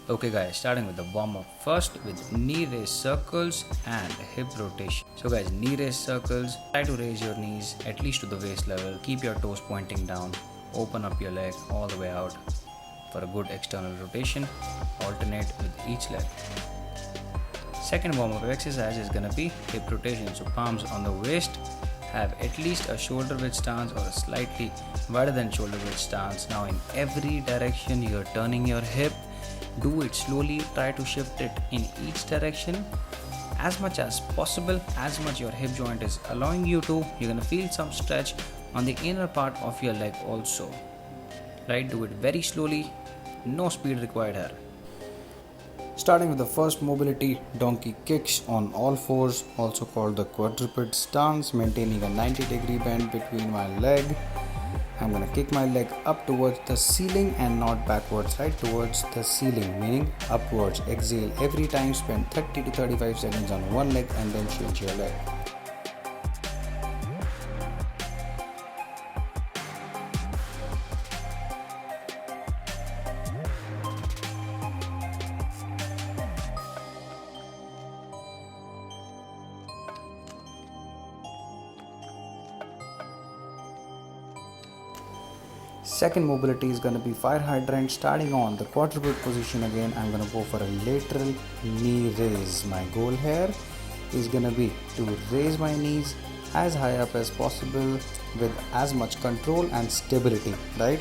Okay guys, starting with the warm up first with knee raise circles and hip rotation. So guys, knee raise circles, try to raise your knees at least to the waist level, keep your toes pointing down, open up your leg all the way out for a good external rotation, alternate with each leg. Second warm up exercise is gonna be hip rotation, so palms on the waist, have at least a shoulder width stance or a slightly wider than shoulder width stance. Now in every direction you're turning your hip, do it slowly, try to shift it in each direction as much as possible, as much your hip joint is allowing you to. You're gonna feel some stretch on the inner part of your leg also, right? Do it very slowly, no speed required here. Starting with the first mobility, donkey kicks on all fours, also called the quadruped stance, maintaining a 90-degree bend between my leg. I'm gonna kick my leg up towards the ceiling and not backwards, right? Towards the ceiling, meaning upwards. Exhale every time, spend 30 to 35 seconds on one leg and then change your leg. Second mobility is going to be fire hydrant. Starting on the quadruped position again, I'm going to go for a lateral knee raise. My goal here is going to be to raise my knees as high up as possible with as much control and stability, right?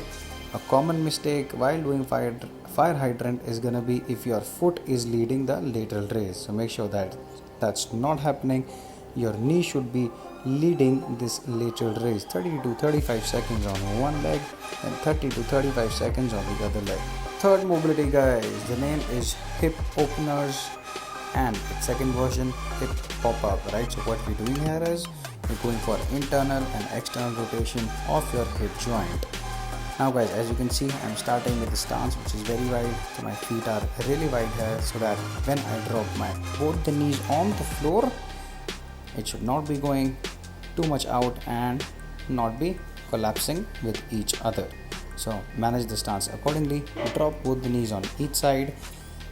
A common mistake while doing fire hydrant is going to be if your foot is leading the lateral raise. So make sure that that's not happening. Your knee should be leading this lateral raise. 30 to 35 seconds on one leg and 30 to 35 seconds on the other leg. Third mobility guys, the name is hip openers and its second version hip pop-up, right? So what we're doing here is we're going for internal and external rotation of your hip joint. Now guys, as you can see, I'm starting with the stance which is very wide, so my feet are really wide here, so that when I drop my both the knees on the floor, it should not be going too much out and not be collapsing with each other. So manage the stance accordingly. Drop both the knees on each side.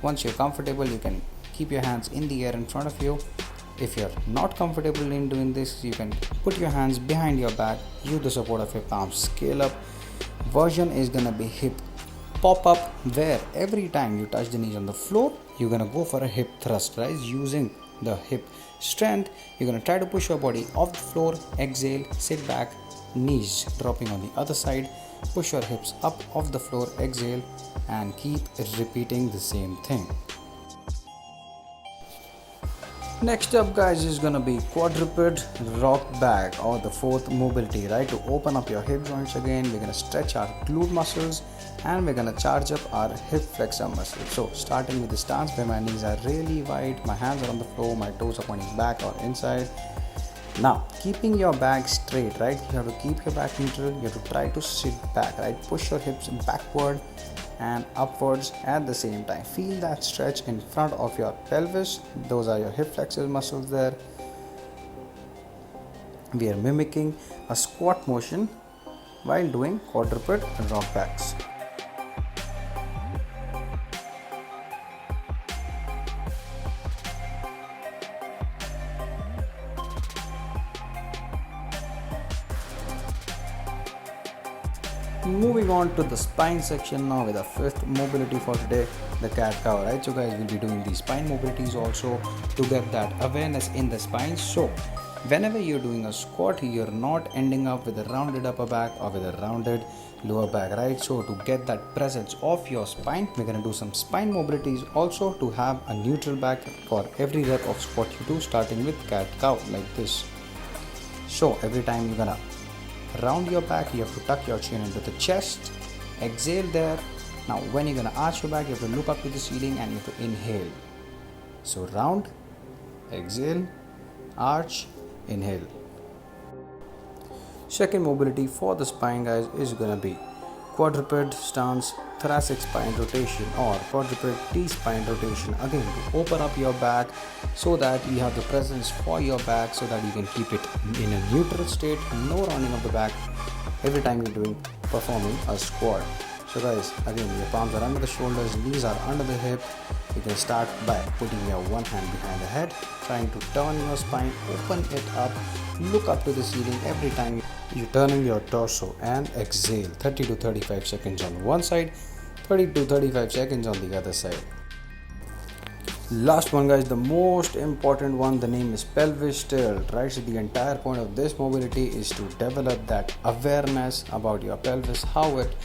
Once you're comfortable, you can keep your hands in the air in front of you. If you're not comfortable in doing this, you can put your hands behind your back, use the support of your palms, scale up. Version is gonna be hip pop-up, where every time you touch the knees on the floor, you're gonna go for a hip thrust, right? Using the hip strength, you're going to try to push your body off the floor. Exhale, sit back, knees dropping on the other side, push your hips up off the floor, exhale, and keep repeating the same thing. Next up guys is gonna be quadruped rock back, or the fourth mobility, right? To open up your hip joints again, we're gonna stretch our glute muscles and we're gonna charge up our hip flexor muscles. So starting with the stance where my knees are really wide, my hands are on the floor, my toes are pointing back or inside. Now keeping your back straight, right? You have to keep your back neutral, you have to try to sit back, right? Push your hips backward and upwards at the same time. Feel that stretch in front of your pelvis. Those are your hip flexor muscles there. We are mimicking a squat motion while doing quadruped rockbacks. Moving on to the spine section now with the fifth mobility for today, the cat cow, right? So guys, we'll be doing these spine mobilities also to get that awareness in the spine. So whenever you're doing a squat, you're not ending up with a rounded upper back or with a rounded lower back, right? So to get that presence of your spine, we're going to do some spine mobilities also to have a neutral back for every rep of squat you do, starting with cat cow like this. So every time you're gonna round your back, you have to tuck your chin into the chest, exhale there. Now when you're gonna arch your back, you have to look up to the ceiling and you have to inhale. So round, exhale, arch, inhale. Second mobility for the spine guys is gonna be quadruped stance thoracic spine rotation, or quadruped T-spine rotation, again to open up your back so that you have the presence for your back, so that you can keep it in a neutral state, no rounding of the back every time you're performing a squat. So guys, again, your palms are under the shoulders, knees are under the hip. You can start by putting your one hand behind the head, trying to turn your spine, open it up, look up to the ceiling every time you're turning your torso, and exhale 30 to 35 seconds on one side, 30 to 35 seconds on the other side. Last one guys, the most important one, the name is pelvis tilt, right? So the entire point of this mobility is to develop that awareness about your pelvis, how it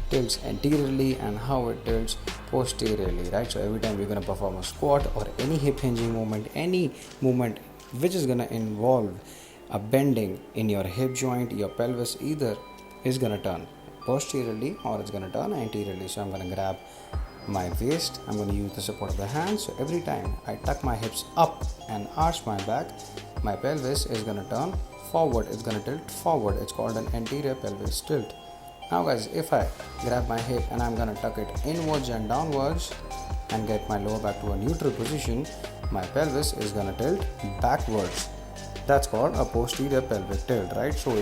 tilts anteriorly and how it tilts posteriorly, right? So every time you're going to perform a squat or any hip hinging movement, any movement which is going to involve a bending in your hip joint, your pelvis either is going to turn posteriorly or it's going to turn anteriorly. So I'm going to grab my waist, I'm going to use the support of the hands. So every time I tuck my hips up and arch my back, my pelvis is going to turn forward, it's going to tilt forward. It's called an anterior pelvis tilt. Now guys, if I grab my hip and I'm going to tuck it inwards and downwards and get my lower back to a neutral position, my pelvis is going to tilt backwards. That's called a posterior pelvic tilt, right? So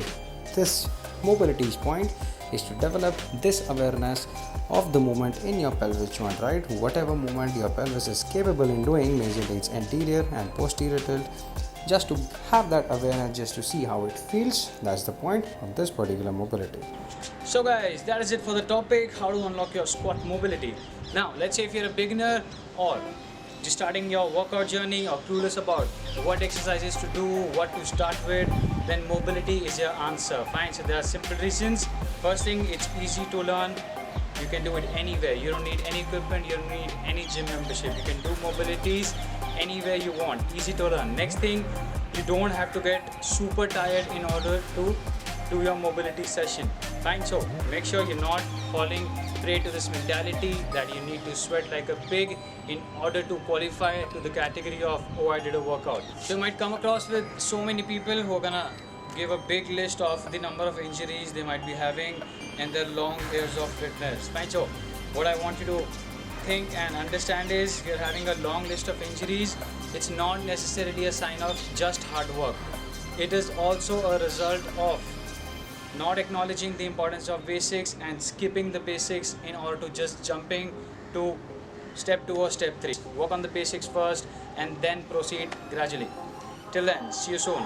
this mobility's point is to develop this awareness of the movement in your pelvis joint, right? Whatever movement your pelvis is capable in doing, majorly it's anterior and posterior tilt, just to have that awareness, just to see how it feels. That's the point of this particular mobility. So guys, that is it for the topic, how to unlock your squat mobility. Now let's say if you're a beginner or just starting your workout journey or clueless about what exercises to do, what to start with, then mobility is your answer. Fine, so there are simple reasons. First thing, it's easy to learn. You can do it anywhere. You don't need any equipment, you don't need any gym membership. You can do mobilities anywhere you want. Easy to learn. Next thing, you don't have to get super tired in order to do your mobility session. Fine, so make sure you're not falling prey to this mentality that you need to sweat like a pig in order to qualify to the category of, oh, I did a workout. So you might come across with so many people who are gonna give a big list of the number of injuries they might be having and their long years of fitness. Fine, so what I want you to think and understand is, you're having a long list of injuries, it's not necessarily a sign of just hard work. It is also a result of not acknowledging the importance of basics and skipping the basics in order to just jumping to step 2 or step 3. Work on the basics first and then proceed gradually. Till then, see you soon.